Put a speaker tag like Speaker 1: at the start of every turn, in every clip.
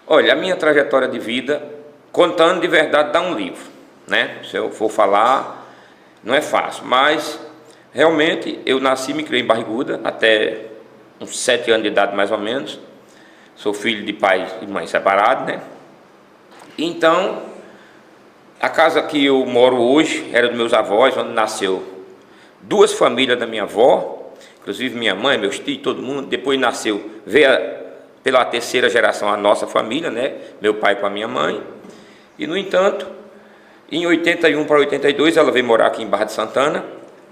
Speaker 1: Olha, a minha trajetória de vida, contando de verdade, dá um livro, né? Se eu for falar, não é fácil, mas realmente eu nasci e me criei em Barriguda até uns 7 anos de idade mais ou menos. Sou filho de pai e mãe separados, né? Então, a casa que eu moro hoje era dos meus avós, onde nasceu 2 famílias da minha avó, inclusive minha mãe, meus tios, todo mundo. Depois veio pela 3ª geração a nossa família, né? Meu pai com a minha mãe. E, no entanto, em 81 para 82, ela veio morar aqui em Barra de Santana.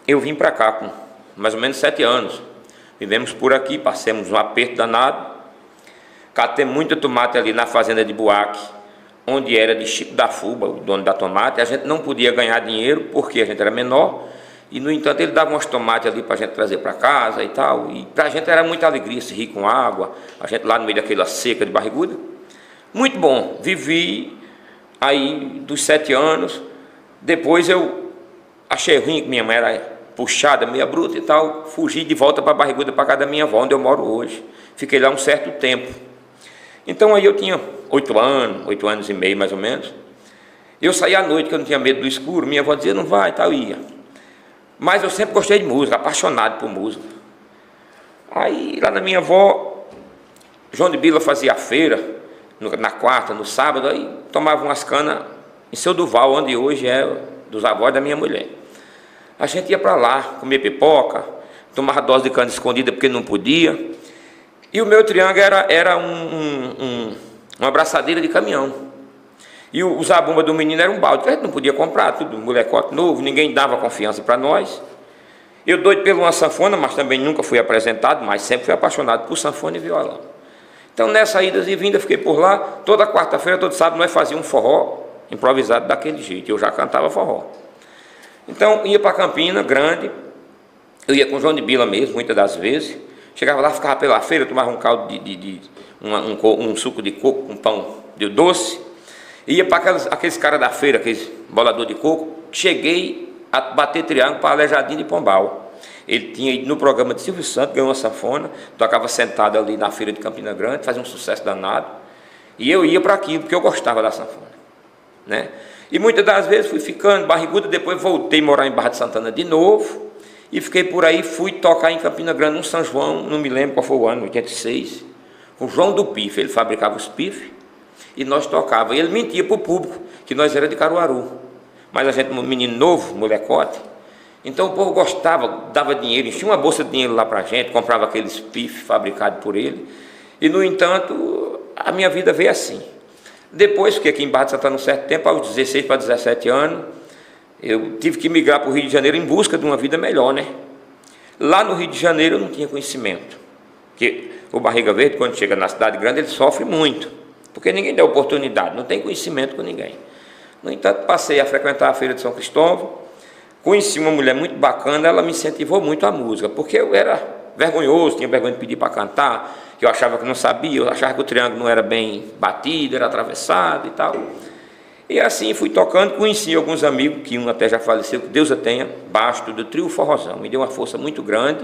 Speaker 1: Eu vim para cá com mais ou menos 7 anos. Vivemos por aqui, passamos um aperto danado. Catei muito tomate ali na fazenda de Buaque, onde era de Chico da Fuba, o dono da tomate. A gente não podia ganhar dinheiro porque a gente era menor. E, no entanto, ele dava uns tomates ali para a gente trazer para casa e tal. E para a gente era muita alegria se rir com água. A gente lá no meio daquela seca de Barriguda. Muito bom. Vivi aí dos 7 anos. Depois eu achei ruim que minha mãe era puxada, meia bruta e tal. Fugi de volta para Barriguda, para casa da minha avó, onde eu moro hoje. Fiquei lá um certo tempo. Então aí eu tinha 8 anos e meio mais ou menos. Eu saía à noite, que eu não tinha medo do escuro. Minha avó dizia, não vai, tal, ia. Mas eu sempre gostei de música, apaixonado por música. Aí lá na minha avó, João de Bila fazia feira, na quarta, no sábado, aí tomava umas canas em Seu Duval, onde hoje é dos avós da minha mulher. A gente ia para lá, comer pipoca, tomava dose de cana escondida porque não podia. E o meu triângulo era uma abraçadeira de caminhão. E o zabumba do menino era um balde, que a gente não podia comprar, tudo molecote novo, ninguém dava confiança para nós. Eu doido pela uma sanfona, mas também nunca fui apresentado, mas sempre fui apaixonado por sanfona e violão. Então, nessas idas e vindas, fiquei por lá. Toda quarta-feira, todo sábado, nós fazíamos um forró improvisado daquele jeito. Eu já cantava forró. Então, ia para Campina Grande, eu ia com o João de Bila mesmo, muitas das vezes. Chegava lá, ficava pela feira, tomava um caldo um suco de coco com pão de doce. Ia para aqueles caras da feira, aqueles bolador de coco. Cheguei a bater triângulo para Aleijadinho de Pombal. Ele tinha ido no programa de Silvio Santos, ganhou uma sanfona, tocava sentado ali na feira de Campina Grande, fazia um sucesso danado. E eu ia para aquilo, porque eu gostava da sanfona, né? E muitas das vezes fui ficando Barriguda, depois voltei a morar em Barra de Santana de novo. E fiquei por aí, fui tocar em Campina Grande, no São João, não me lembro qual foi o ano, 86, com o João do Pife. Ele fabricava os pifes e nós tocávamos. E ele mentia para o público que nós era de Caruaru. Mas a gente, um menino novo, molecote, então o povo gostava, dava dinheiro, enchia uma bolsa de dinheiro lá para a gente, comprava aqueles pifes fabricados por ele. E, no entanto, a minha vida veio assim. Depois, fiquei aqui em Barra de Santana um certo tempo, aos 16 para 17 anos, eu tive que migrar para o Rio de Janeiro em busca de uma vida melhor, né? Lá no Rio de Janeiro eu não tinha conhecimento. Porque o Barriga Verde, quando chega na cidade grande, ele sofre muito. Porque ninguém dá oportunidade, não tem conhecimento com ninguém. No entanto, passei a frequentar a Feira de São Cristóvão. Conheci uma mulher muito bacana, ela me incentivou muito à música. Porque eu era vergonhoso, tinha vergonha de pedir para cantar, que eu achava que não sabia, eu achava que o triângulo não era bem batido, era atravessado e tal. E assim fui tocando, conheci alguns amigos, que um até já faleceu, que Deus a tenha, Basto, do Trio Forrozão, me deu uma força muito grande.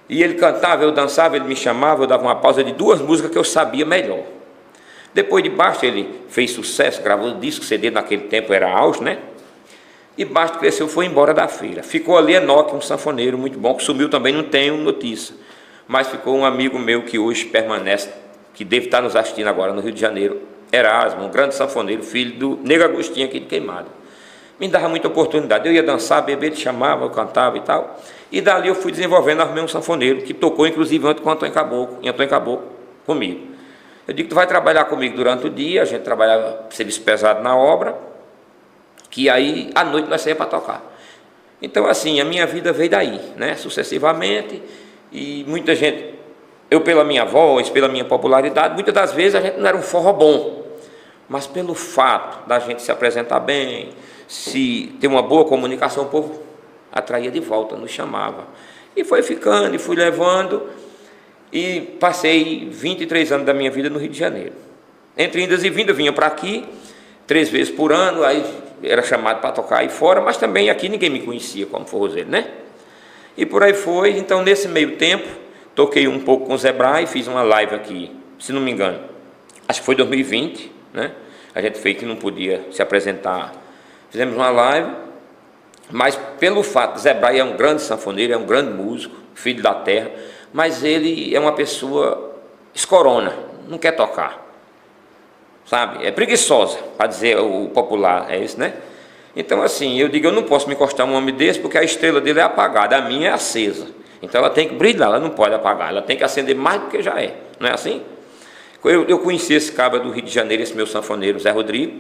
Speaker 1: E ele cantava, eu dançava, ele me chamava, eu dava uma pausa de 2 músicas que eu sabia melhor. Depois de Basto, ele fez sucesso, gravou disco, CD, naquele tempo era auge, né? E Basto cresceu, foi embora da feira. Ficou ali Enoque, um sanfoneiro muito bom, que sumiu também, não tenho notícia. Mas ficou um amigo meu que hoje permanece, que deve estar nos assistindo agora no Rio de Janeiro, Erasmo, um grande sanfoneiro, filho do Nego Agostinho aqui de Queimado. Me dava muita oportunidade, eu ia dançar, beber, ele chamava, eu cantava e tal. E dali eu fui desenvolvendo, arrumei um sanfoneiro, que tocou inclusive antes com Antônio Caboclo comigo. Eu digo, tu vai trabalhar comigo durante o dia, a gente trabalhava serviço pesado na obra, que aí à noite nós saíamos para tocar. Então assim, a minha vida veio daí, né, sucessivamente, e muita gente, eu pela minha voz, pela minha popularidade, muitas das vezes a gente não era um forró bom, mas pelo fato da gente se apresentar bem, se ter uma boa comunicação, o povo atraía de volta, nos chamava. E foi ficando, e fui levando, e passei 23 anos da minha vida no Rio de Janeiro. Entre indas e vindas, vinha para aqui 3 vezes por ano, aí era chamado para tocar aí fora, mas também aqui ninguém me conhecia como forrozeiro, né? E por aí foi. Então, nesse meio tempo, toquei um pouco com o Zé Braz, fiz uma live aqui, se não me engano, acho que foi 2020, né? A gente fez que não podia se apresentar. Fizemos uma live, mas pelo fato de Zé Braia é um grande sanfoneiro, é um grande músico, filho da terra, mas ele é uma pessoa escorona, não quer tocar, sabe? É preguiçosa, para dizer o popular, é isso, né? Então, assim, eu digo, eu não posso me encostar um homem desse, porque a estrela dele é apagada, a minha é acesa. Então ela tem que brilhar, ela não pode apagar, ela tem que acender mais do que já é, não é assim? Eu conheci esse cabra do Rio de Janeiro, esse meu sanfoneiro, Zé Rodrigo.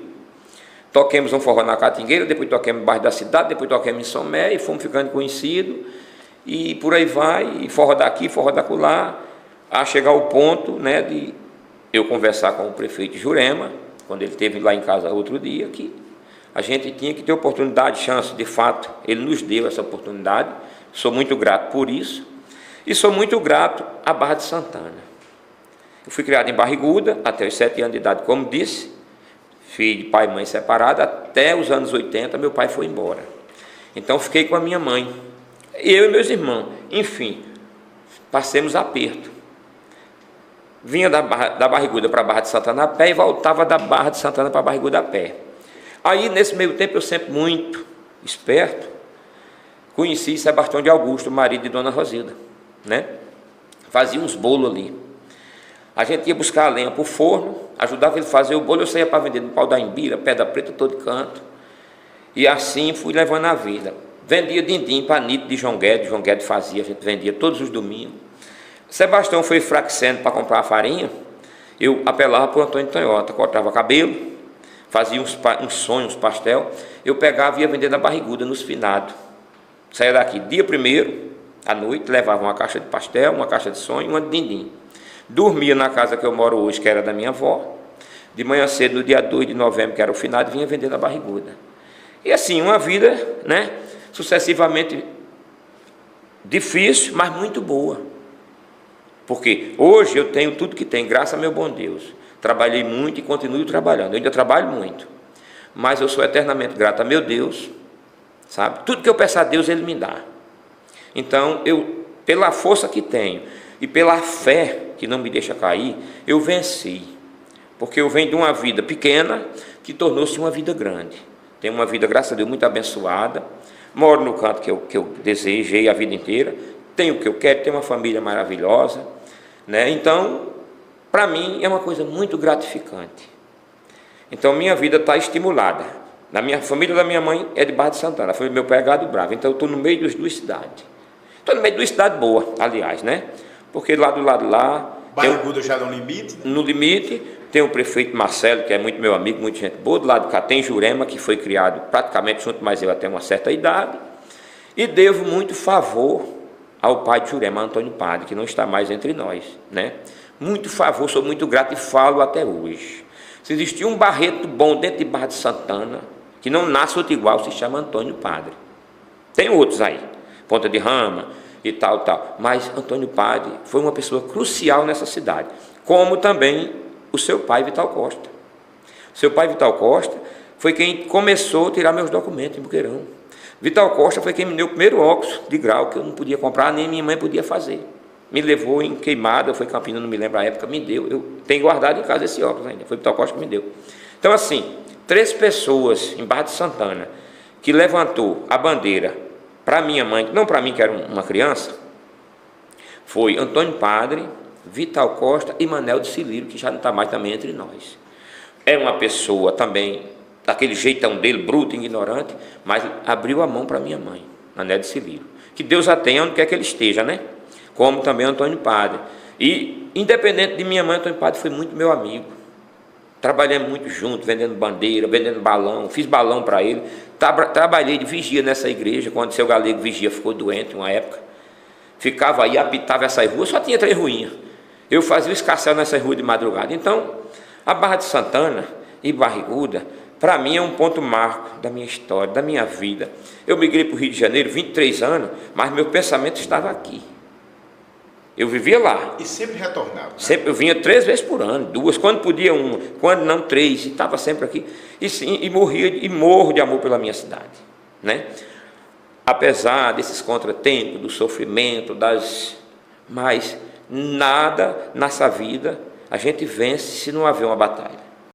Speaker 1: Toquemos um forró na Catingueira, depois toquemos no bairro da cidade, depois toquemos em São Mé, e fomos ficando conhecidos, e por aí vai, e forró daqui, forró dacolá, a chegar ao ponto, né, de eu conversar com o prefeito Jurema, quando ele esteve lá em casa outro dia, que a gente tinha que ter oportunidade, chance, de fato, ele nos deu essa oportunidade, sou muito grato por isso, e sou muito grato à Barra de Santana. Eu fui criado em Barriguda, até os 7 anos de idade, como disse, filho de pai e mãe separados, até os anos 80, meu pai foi embora. Então, fiquei com a minha mãe, eu e meus irmãos, enfim, passemos aperto. Vinha da Barriguda para a Barra de Santana a pé e voltava da Barra de Santana para a Barriguda a pé. Aí, nesse meio tempo, eu sempre muito esperto, conheci Sebastião de Augusto, marido de Dona Rosilda, né? Fazia uns bolos ali. A gente ia buscar a lenha para o forno, ajudava ele a fazer o bolo, eu saía para vender no pau da Imbira, Pedra Preta, todo canto. E assim fui levando a vida. Vendia din-din para Nito de João Guedes fazia, a gente vendia todos os domingos. Sebastião foi enfraquecendo para comprar a farinha, eu apelava para o Antônio Tonhota, cortava cabelo, fazia uns sonhos, uns pastel, eu pegava e ia vender na Barriguda, nos finados. Saía daqui dia 1º, à noite, levava uma caixa de pastel, uma caixa de sonho e uma de din-din. Dormia na casa que eu moro hoje, que era da minha avó. De manhã cedo, no dia 2 de novembro, que era o finado, vinha vender na Barriguda. E assim, uma vida, né, sucessivamente difícil, mas muito boa. Porque hoje eu tenho tudo que tem, graças a meu bom Deus. Trabalhei muito e continuo trabalhando. Eu ainda trabalho muito. Mas eu sou eternamente grato a meu Deus, sabe? Tudo que eu peço a Deus, Ele me dá. Então, eu, pela força que tenho e pela fé que não me deixa cair, eu venci. Porque eu venho de uma vida pequena que tornou-se uma vida grande. Tenho uma vida, graças a Deus, muito abençoada. Moro no canto que eu desejei a vida inteira. Tenho o que eu quero, tenho uma família maravilhosa, né? Então, para mim, é uma coisa muito gratificante. Então, minha vida está estimulada. Na minha família da minha mãe é de Barra de Santana, a família do meu pai é Gado Bravo. Então, eu estou no meio das duas cidades. Estou no meio de duas cidades boas, aliás, né? Porque lá do lado lá...
Speaker 2: Barriguda já no limite? Né?
Speaker 1: No limite, tem o prefeito Marcelo, que é muito meu amigo, muita gente boa. Do lado de cá tem Jurema, que foi criado praticamente junto, mas eu até uma certa idade. E devo muito favor ao pai de Jurema, Antônio Padre, que não está mais entre nós, né? Muito favor, sou muito grato e falo até hoje. Se existir um barreto bom dentro de Barra de Santana, que não nasce outro igual, se chama Antônio Padre. Tem outros aí, Ponta de Rama e tal, mas Antônio Padre foi uma pessoa crucial nessa cidade, como também o seu pai, Vital Costa. Seu pai, Vital Costa, foi quem começou a tirar meus documentos em Buqueirão. Vital Costa foi quem me deu o primeiro óculos de grau que eu não podia comprar, nem minha mãe podia fazer. Me levou em Queimada, foi Campina, não me lembro a época, me deu. Eu tenho guardado em casa esse óculos ainda, foi Vital Costa que me deu. Então, assim, 3 pessoas em Barra de Santana que levantou a bandeira para minha mãe, não para mim que era uma criança, foi Antônio Padre, Vital Costa e Manel de Cilírio, que já não está mais também entre nós. É uma pessoa também, daquele jeitão dele, bruto, ignorante, mas abriu a mão para minha mãe, Manel de Cilírio. Que Deus a tenha onde quer que ele esteja, né? Como também Antônio Padre. E, independente de minha mãe, Antônio Padre foi muito meu amigo. Trabalhamos muito junto, vendendo bandeira, vendendo balão, fiz balão para ele. Trabalhei de vigia nessa igreja, quando seu galego vigia ficou doente uma época. Ficava aí, apitava essas ruas, só tinha 3 ruinhas. Eu fazia o escarcéu nessas ruas de madrugada. Então, a Barra de Santana e Barriguda, para mim é um ponto marco da minha história, da minha vida. Eu migrei para o Rio de Janeiro, 23 anos, mas meu pensamento estava aqui. Eu vivia lá.
Speaker 2: E sempre retornava? Né?
Speaker 1: Sempre, eu vinha 3 vezes por ano, 2, quando podia 1, quando não 3, e estava sempre aqui. E sim, e morro de amor pela minha cidade, né? Apesar desses contratempos, do sofrimento, mas nada nessa vida a gente vence se não haver uma batalha.